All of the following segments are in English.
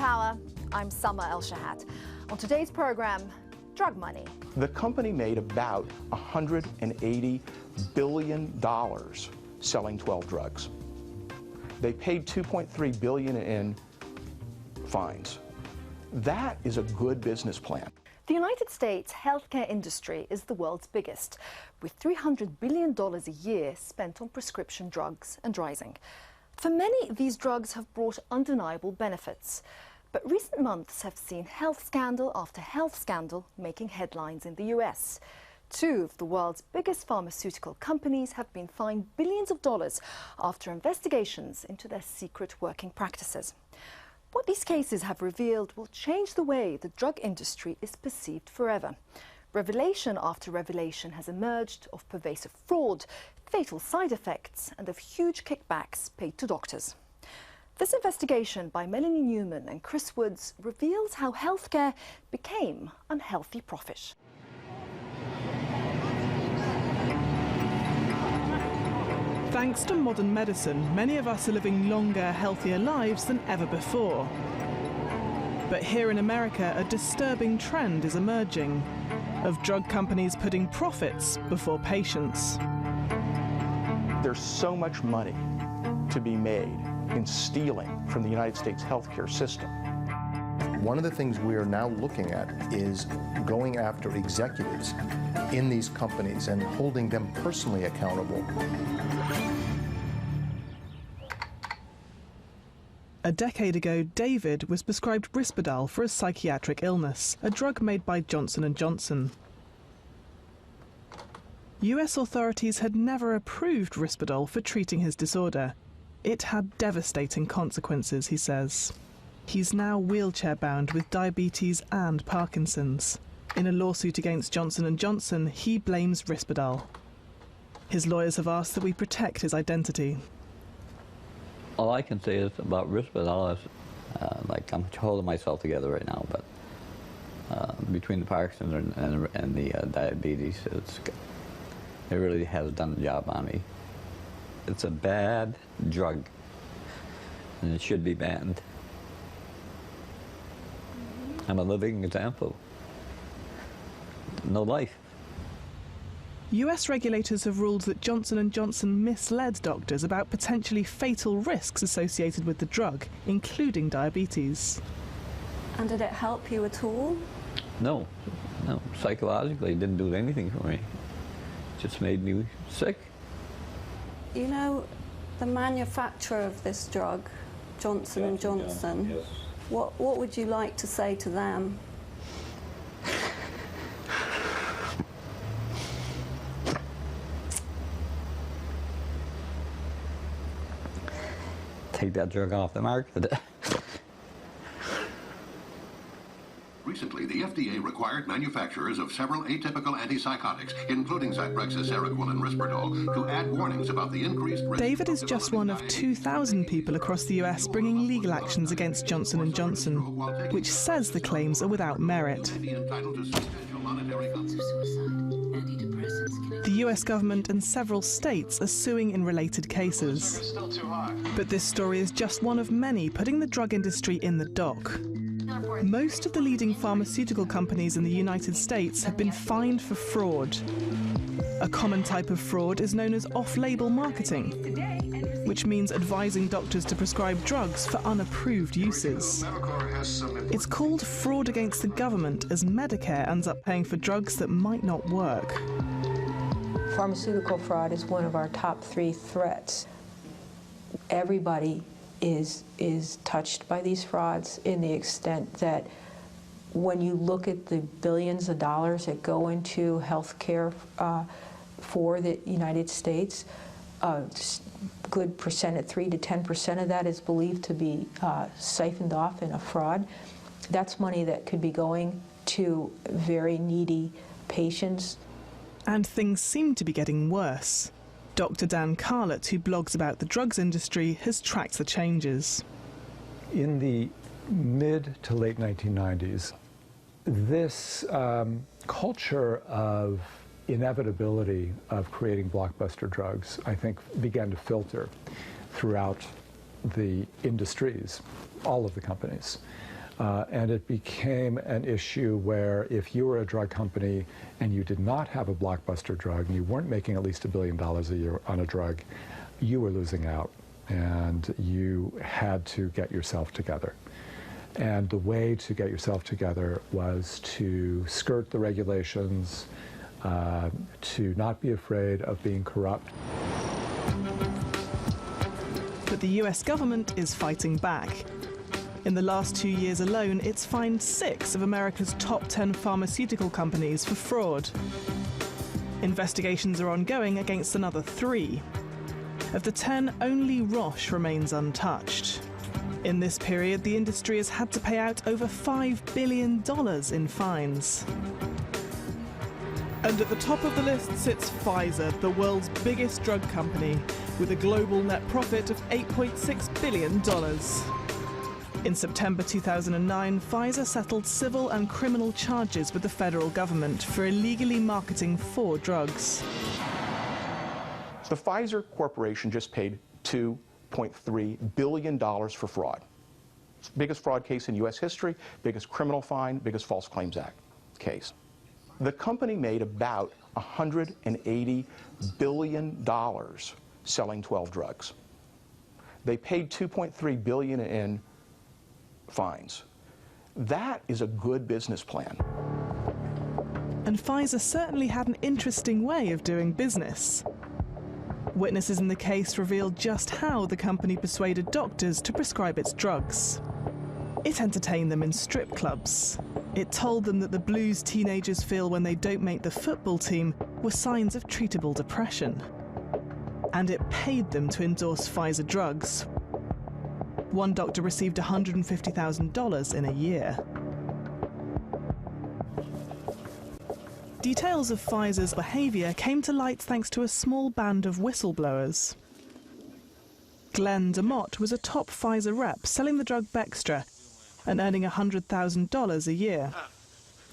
Power. I'm Summer El-Shahad. On today's program, drug money. The company made about $180 billion selling 12 drugs. They paid $2.3 billion in fines. That is a good business plan. The United States healthcare industry is the world's biggest, with $300 billion a year spent on prescription drugs and rising. For many, these drugs have brought undeniable benefits. But recent months have seen health scandal after health scandal making headlines in the US. Two of the world's biggest pharmaceutical companies have been fined billions of dollars after investigations into their secret working practices. What these cases have revealed will change the way the drug industry is perceived forever. Revelation after revelation has emerged of pervasive fraud, fatal side effects, and of huge kickbacks paid to doctors. This investigation by Melanie Newman and Chris Woods reveals how healthcare became unhealthy profit. Thanks to modern medicine, many of us are living longer, healthier lives than ever before. But here in America, a disturbing trend is emerging of drug companies putting profits before patients. There's so much money to be made in stealing from the United States healthcare system. One of the things we are now looking at is going after executives in these companies and holding them personally accountable. A decade ago, David was prescribed Risperdal for a psychiatric illness, a drug made by Johnson & Johnson. US authorities had never approved Risperdal for treating his disorder. It had devastating consequences, he says. He's now wheelchair-bound with diabetes and Parkinson's. In a lawsuit against Johnson & Johnson, he blames Risperdal. His lawyers have asked that we protect his identity. All I can say is about Risperdal is, like, I'm holding myself together right now, but between the Parkinson's and the diabetes, it really has done the job on me. It's a bad drug, and it should be banned. I'm a living example. No life. US regulators have ruled that Johnson & Johnson misled doctors about potentially fatal risks associated with the drug, including diabetes. And did it help you at all? No, no. Psychologically, it didn't do anything for me. It just made me sick. You know, the manufacturer of this drug, Johnson & Johnson, yes. What would you like to say to them? Take that drug off the market. Recently, the FDA required manufacturers of several atypical antipsychotics, including Zyprexa, Seroquel, and Risperdal, to add warnings about the increased risk. David is just one of 2,000 people across the US bringing legal actions against Johnson & Johnson, which says the claims are without merit. The US government and several states are suing in related cases. But this story is just one of many putting the drug industry in the dock. Most of the leading pharmaceutical companies in the United States have been fined for fraud. A common type of fraud is known as off-label marketing, which means advising doctors to prescribe drugs for unapproved uses. It's called fraud against the government, as Medicare ends up paying for drugs that might not work. Pharmaceutical fraud is one of our top 3 threats. Everybody is touched by these frauds in the extent that when you look at the billions of dollars that go into health care for the United States, a good percent, 3 to 10% of that is believed to be siphoned off in a fraud. That's money that could be going to very needy patients. And things seem to be getting worse. Dr. Dan Carlett, who blogs about the drugs industry, has tracked the changes. In the mid to late 1990s, this culture of inevitability of creating blockbuster drugs, I think, began to filter throughout the industries, all of the companies. And it became an issue where if you were a drug company and you did not have a blockbuster drug and you weren't making at least $1 billion a year on a drug, you were losing out and you had to get yourself together. And the way to get yourself together was to skirt the regulations, to not be afraid of being corrupt. But the US government is fighting back. In the last 2 years alone, it's fined 6 of America's top 10 pharmaceutical companies for fraud. Investigations are ongoing against another 3. Of the 10, only Roche remains untouched. In this period, the industry has had to pay out over $5 billion in fines. And at the top of the list sits Pfizer, the world's biggest drug company, with a global net profit of $8.6 billion. In September 2009, Pfizer settled civil and criminal charges with the federal government for illegally marketing 4 drugs. The Pfizer Corporation just paid $2.3 billion for fraud. Biggest fraud case in U.S. history, biggest criminal fine, biggest False Claims Act case. The company made about $180 billion selling 12 drugs. They paid $2.3 billion in fines. That is a good business plan. And Pfizer certainly had an interesting way of doing business. Witnesses in the case revealed just how the company persuaded doctors to prescribe its drugs. It entertained them in strip clubs. It told them that the blues teenagers feel when they don't make the football team were signs of treatable depression. And it paid them to endorse Pfizer drugs. One doctor received $150,000 in a year. Details of Pfizer's behavior came to light thanks to a small band of whistleblowers. Glenn DeMott was a top Pfizer rep selling the drug Bextra and earning $100,000 a year.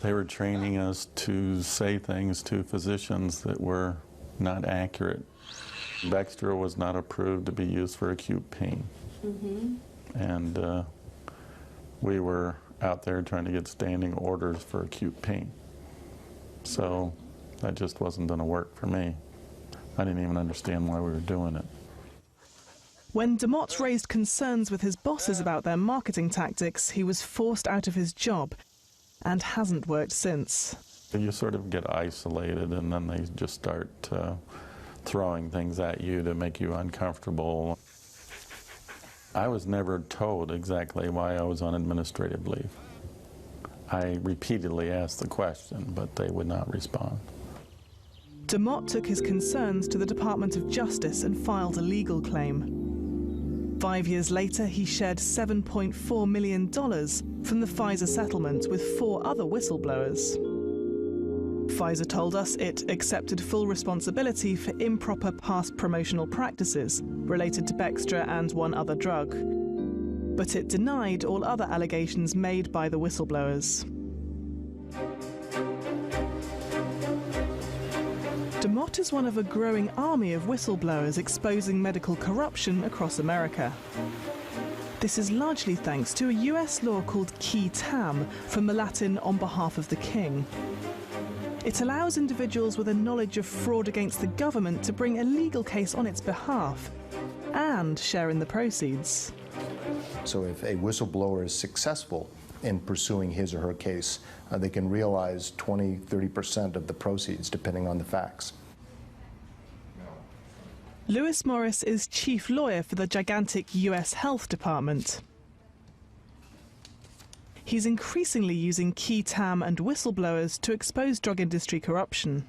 They were training us to say things to physicians that were not accurate. Bextra was not approved to be used for acute pain. And we were out there trying to get standing orders for acute pain. So that just wasn't going to work for me. I didn't even understand why we were doing it. When DeMott raised concerns with his bosses about their marketing tactics, he was forced out of his job and hasn't worked since. You sort of get isolated, and then they just start throwing things at you to make you uncomfortable. I was never told exactly why I was on administrative leave. I repeatedly asked the question, but they would not respond. DeMott took his concerns to the Department of Justice and filed a legal claim. 5 years later, he shared $7.4 million from the Pfizer settlement with 4 other whistleblowers. Pfizer told us it accepted full responsibility for improper past promotional practices related to Bextra and 1 other drug. But it denied all other allegations made by the whistleblowers. DeMott is one of a growing army of whistleblowers exposing medical corruption across America. This is largely thanks to a US law called qui tam, from the Latin on behalf of the king. It allows individuals with a knowledge of fraud against the government to bring a legal case on its behalf and share in the proceeds. So if a whistleblower is successful in pursuing his or her case, they can realize 20–30% of the proceeds, depending on the facts. Lewis Morris is chief lawyer for the gigantic US Health Department. He's increasingly using qui tam and whistleblowers to expose drug industry corruption.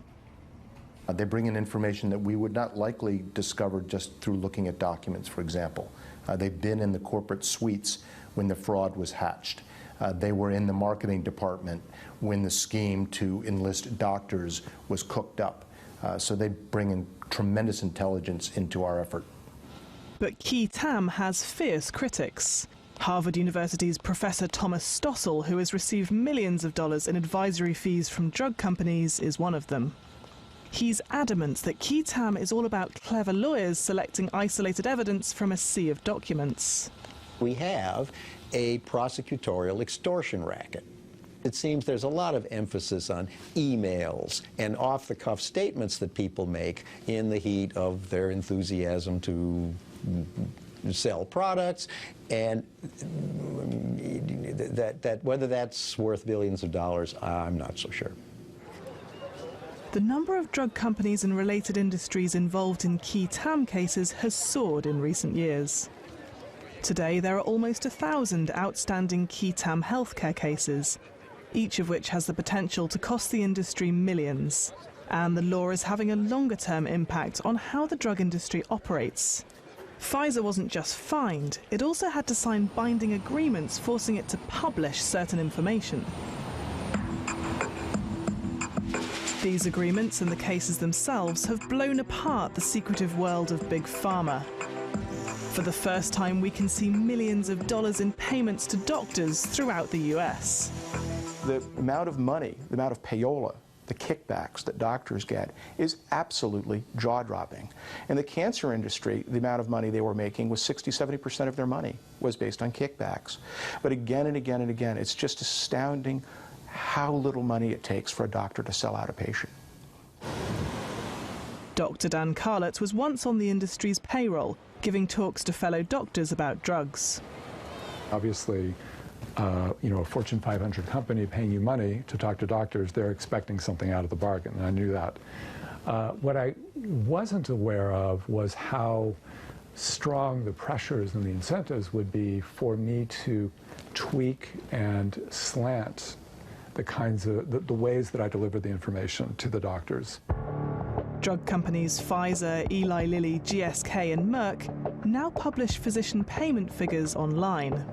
They bring in information that we would not likely discover just through looking at documents, for example. They've been in the corporate suites when the fraud was hatched. They were in the marketing department when the scheme to enlist doctors was cooked up. So they bring in tremendous intelligence into our effort. But qui tam has fierce critics. Harvard University's Professor Thomas Stossel, who has received millions of dollars in advisory fees from drug companies, is one of them. He's adamant that qui tam is all about clever lawyers selecting isolated evidence from a sea of documents. We have a prosecutorial extortion racket. It seems there's a lot of emphasis on emails and off-the-cuff statements that people make in the heat of their enthusiasm to sell products, and that whether that's worth billions of dollars, I'm not so sure. The number of drug companies and related industries involved in key TAM cases has soared in recent years. Today, there are almost 1,000 outstanding key TAM healthcare cases, each of which has the potential to cost the industry millions. And the law is having a longer-term impact on how the drug industry operates. Pfizer wasn't just fined, it also had to sign binding agreements forcing it to publish certain information. These agreements and the cases themselves have blown apart the secretive world of Big Pharma. For the first time, we can see millions of dollars in payments to doctors throughout the US. The amount of money, the amount of payola, the kickbacks that doctors get is absolutely jaw-dropping. In the cancer industry, the amount of money they were making was 60–70% of their money was based on kickbacks. But again and again and again, it's just astounding how little money it takes for a doctor to sell out a patient. Dr. Dan Carlett was once on the industry's payroll, giving talks to fellow doctors about drugs. Obviously, a Fortune 500 company paying you money to talk to doctors, they're expecting something out of the bargain, and I knew that. What I wasn't aware of was how strong the pressures and the incentives would be for me to tweak and slant the kinds of, the ways that I deliver the information to the doctors. Drug companies Pfizer, Eli Lilly, GSK and Merck now publish physician payment figures online.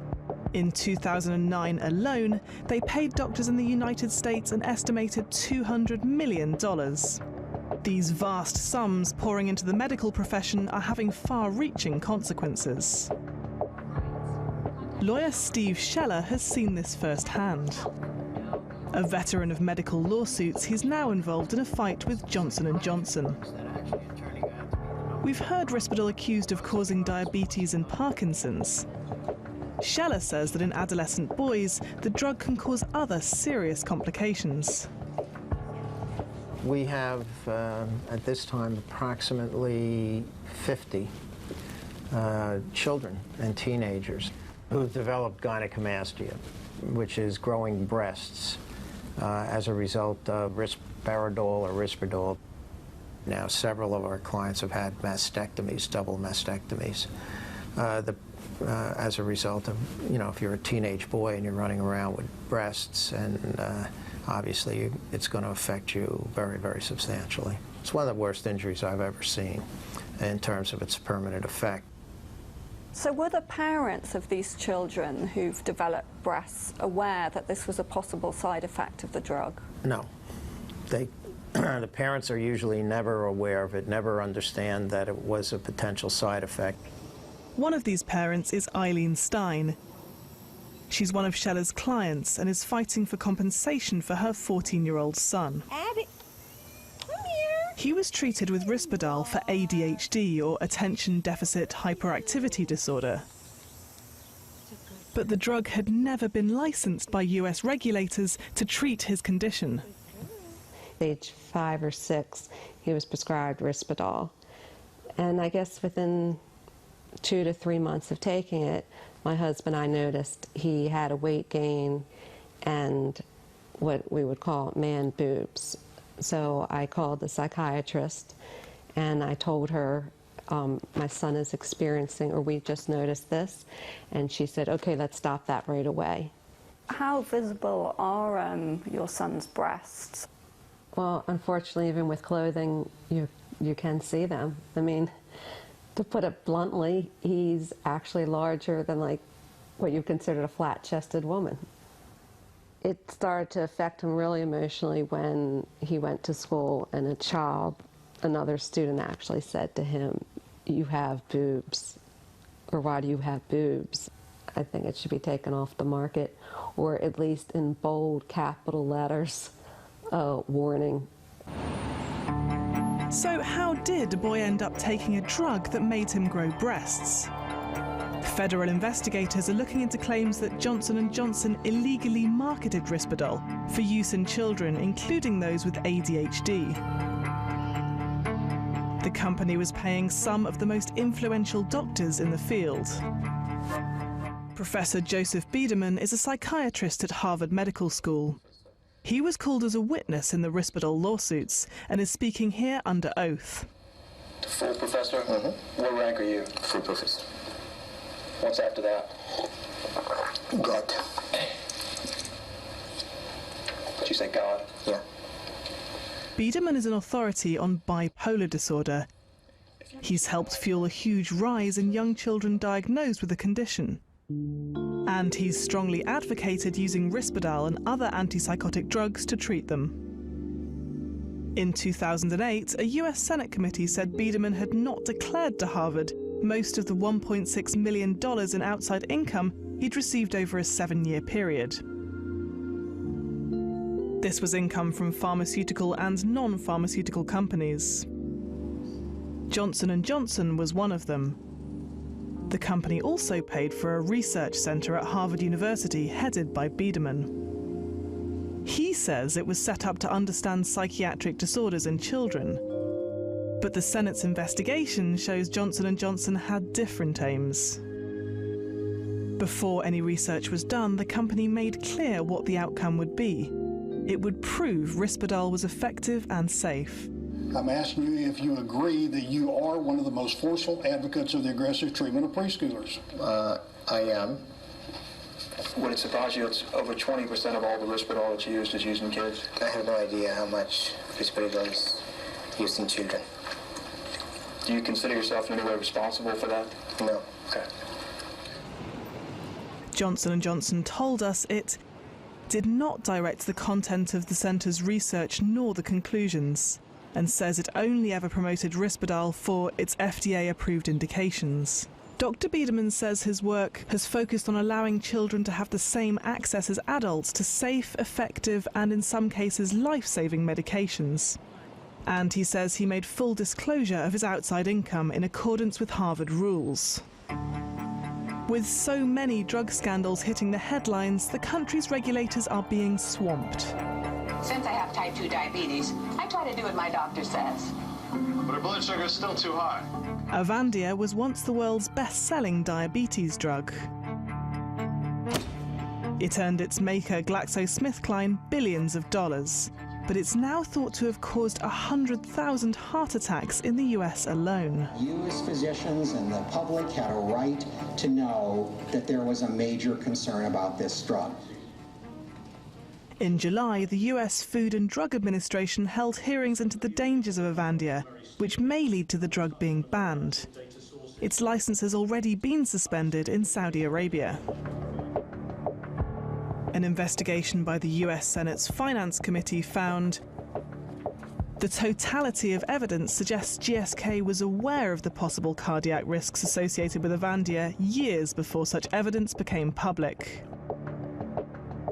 In 2009 alone, they paid doctors in the United States an estimated $200 million. These vast sums pouring into the medical profession are having far-reaching consequences. Lawyer Steve Scheller has seen this firsthand. A veteran of medical lawsuits, he's now involved in a fight with Johnson & Johnson. We've heard Risperdal accused of causing diabetes and Parkinson's. Scheller says that in adolescent boys, the drug can cause other serious complications. We have, at this time, approximately 50 children and teenagers who've developed gynecomastia, which is growing breasts, as a result of risperidol or Risperdal. Now, several of our clients have had mastectomies, double mastectomies, as a result of, if you're a teenage boy and you're running around with breasts, and obviously it's going to affect you very, very substantially. It's one of the worst injuries I've ever seen in terms of its permanent effect. So were the parents of these children who've developed breasts aware that this was a possible side effect of the drug? No. The parents are usually never aware of it, never understand that it was a potential side effect. One of these parents is Eileen Stein. She's one of Scheller's clients and is fighting for compensation for her 14-year-old son. Abby, come here. He was treated with Risperdal for ADHD, or attention deficit hyperactivity disorder. But the drug had never been licensed by US regulators to treat his condition. Age 5 or 6, he was prescribed Risperdal. And I guess within 2 to 3 months of taking it, my husband and I noticed he had a weight gain and what we would call man boobs. So I called the psychiatrist and I told her, my son is experiencing, or we just noticed this, and she said, okay, let's stop that right away. How visible are your son's breasts? Well, unfortunately, even with clothing, you can see them. I mean, to put it bluntly, he's actually larger than like what you consider a flat-chested woman. It started to affect him really emotionally when he went to school and another student actually said to him, "You have boobs," or "Why do you have boobs?" I think it should be taken off the market, or at least in bold capital letters, warning. So how did a boy end up taking a drug that made him grow breasts? Federal investigators are looking into claims that Johnson & Johnson illegally marketed Risperdal for use in children, including those with ADHD. The company was paying some of the most influential doctors in the field. Professor Joseph Biederman is a psychiatrist at Harvard Medical School. He was called as a witness in the Risperdal lawsuits and is speaking here under oath. Full professor? What rank are you? Full professor. What's after that? God. Did you say God? Yeah. Biederman is an authority on bipolar disorder. He's helped fuel a huge rise in young children diagnosed with the condition. And he's strongly advocated using Risperdal and other antipsychotic drugs to treat them. In 2008, a US Senate committee said Biederman had not declared to Harvard most of the $1.6 million in outside income he'd received over a 7-year period. This was income from pharmaceutical and non-pharmaceutical companies. Johnson & Johnson was one of them. The company also paid for a research center at Harvard University headed by Biederman. He says it was set up to understand psychiatric disorders in children. But the Senate's investigation shows Johnson & Johnson had different aims. Before any research was done, the company made clear what the outcome would be. It would prove Risperdal was effective and safe. I'm asking you if you agree that you are one of the most forceful advocates of the aggressive treatment of preschoolers. I am. Would it surprise you it's over 20% of all the Risperdal that's used is used in kids? I have no idea how much Risperdal is used in children. Do you consider yourself in any way responsible for that? No. Okay. Johnson & Johnson told us it did not direct the content of the centre's research nor the conclusions, and says it only ever promoted Risperdal for its FDA-approved indications. Dr. Biederman says his work has focused on allowing children to have the same access as adults to safe, effective, and in some cases life-saving medications. And he says he made full disclosure of his outside income in accordance with Harvard rules. With so many drug scandals hitting the headlines, the country's regulators are being swamped. Since I have type 2 diabetes, I try to do what my doctor says. But her blood sugar is still too high. Avandia was once the world's best-selling diabetes drug. It earned its maker, GlaxoSmithKline, billions of dollars. But it's now thought to have caused 100,000 heart attacks in the US alone. You as physicians and the public had a right to know that there was a major concern about this drug. In July, the US Food and Drug Administration held hearings into the dangers of Avandia, which may lead to the drug being banned. Its license has already been suspended in Saudi Arabia. An investigation by the US Senate's Finance Committee found the totality of evidence suggests GSK was aware of the possible cardiac risks associated with Avandia years before such evidence became public.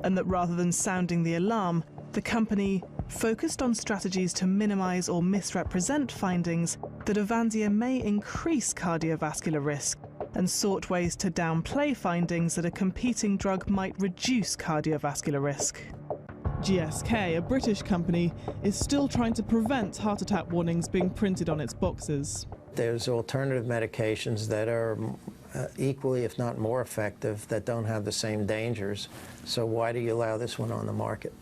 And that rather than sounding the alarm, the company focused on strategies to minimize or misrepresent findings that Avandia may increase cardiovascular risk, and sought ways to downplay findings that a competing drug might reduce cardiovascular risk. GSK, a British company, is still trying to prevent heart attack warnings being printed on its boxes. There's alternative medications that are equally, if not more effective, that don't have the same dangers. So why do you allow this one on the market?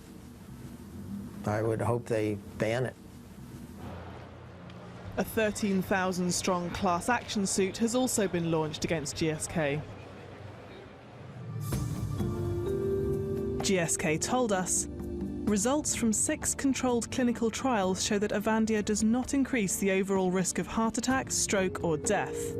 I would hope they ban it. A 13,000-strong class action suit has also been launched against GSK. GSK told us, results from 6 controlled clinical trials show that Avandia does not increase the overall risk of heart attack, stroke or death.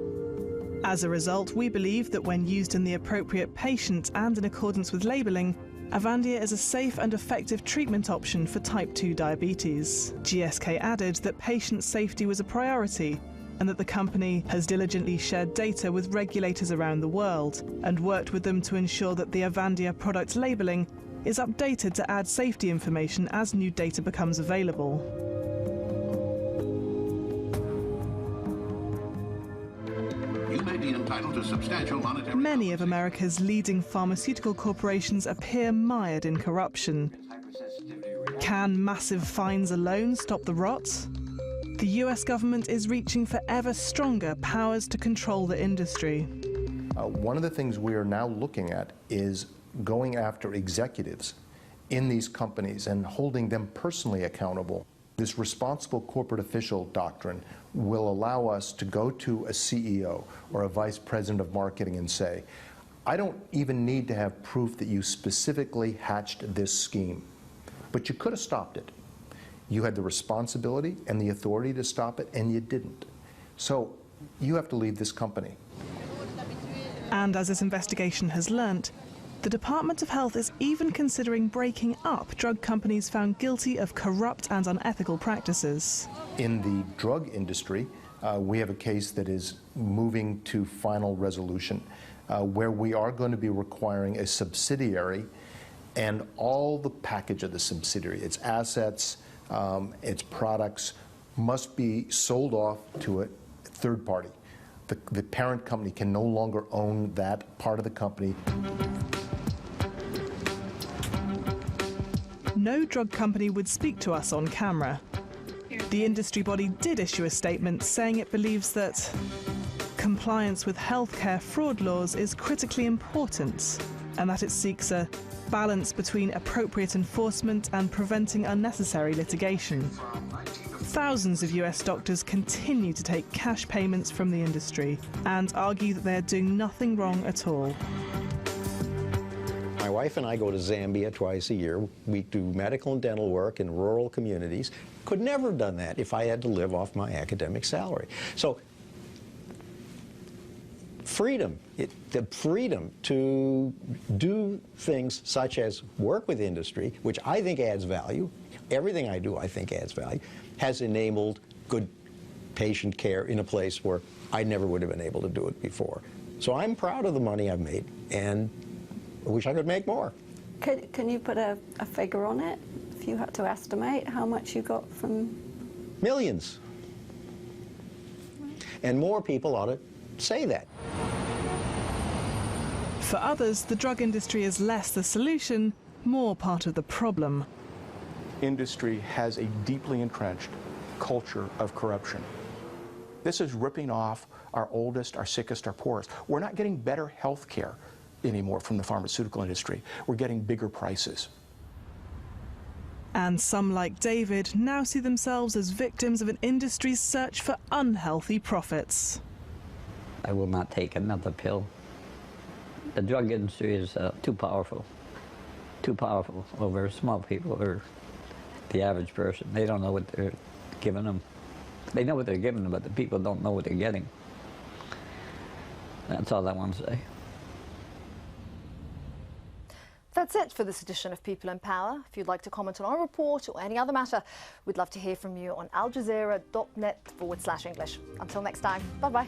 As a result, we believe that when used in the appropriate patient and in accordance with labelling, Avandia is a safe and effective treatment option for type 2 diabetes. GSK added that patient safety was a priority and that the company has diligently shared data with regulators around the world and worked with them to ensure that the Avandia product labelling is updated to add safety information as new data becomes available. You may be be entitled to substantial monetary... Many of America's leading pharmaceutical corporations appear mired in corruption. Can massive fines alone stop the rot? The US government is reaching for ever stronger powers to control the industry. One of the things we are now looking at is going after executives in these companies and holding them personally accountable. This responsible corporate official doctrine will allow us to go to a CEO or a vice president of marketing and say, I don't even need to have proof that you specifically hatched this scheme, but you could have stopped it. You had the responsibility and the authority to stop it, and you didn't. So you have to leave this company. And as this investigation has learnt, the Department of Health is even considering breaking up drug companies found guilty of corrupt and unethical practices. In the drug industry, we have a case that is moving to final resolution, where we are going to be requiring a subsidiary and all the package of the subsidiary, its assets, its products, must be sold off to a third party. The parent company can no longer own that part of the company. No drug company would speak to us on camera. The industry body did issue a statement saying it believes that compliance with healthcare fraud laws is critically important and that it seeks a balance between appropriate enforcement and preventing unnecessary litigation. Thousands of US doctors continue to take cash payments from the industry and argue that they're doing nothing wrong at all. My wife and I go to Zambia twice a year. We do medical and dental work in rural communities. Could never have done that if I had to live off my academic salary. So freedom, the freedom to do things such as work with industry, which I think adds value, everything I do I think adds value, has enabled good patient care in a place where I never would have been able to do it before. So I'm proud of the money I've made, and I wish I could make more. Can you put a figure on it? If you had to estimate how much you got from... Millions. And more people ought to say that. For others, the drug industry is less the solution, more part of the problem. Industry has a deeply entrenched culture of corruption. This is ripping off our oldest, our sickest, our poorest. We're not getting better health care anymore from the pharmaceutical industry. We're getting bigger prices. And some, like David, now see themselves as victims of an industry's search for unhealthy profits. I will not take another pill. The drug industry is too powerful over small people or the average person. They don't know what they're giving them. They know what they're giving them, but the people don't know what they're getting. That's all I want to say. That's it for this edition of People in Power. If you'd like to comment on our report or any other matter, we'd love to hear from you on aljazeera.net/English. Until next time, bye-bye.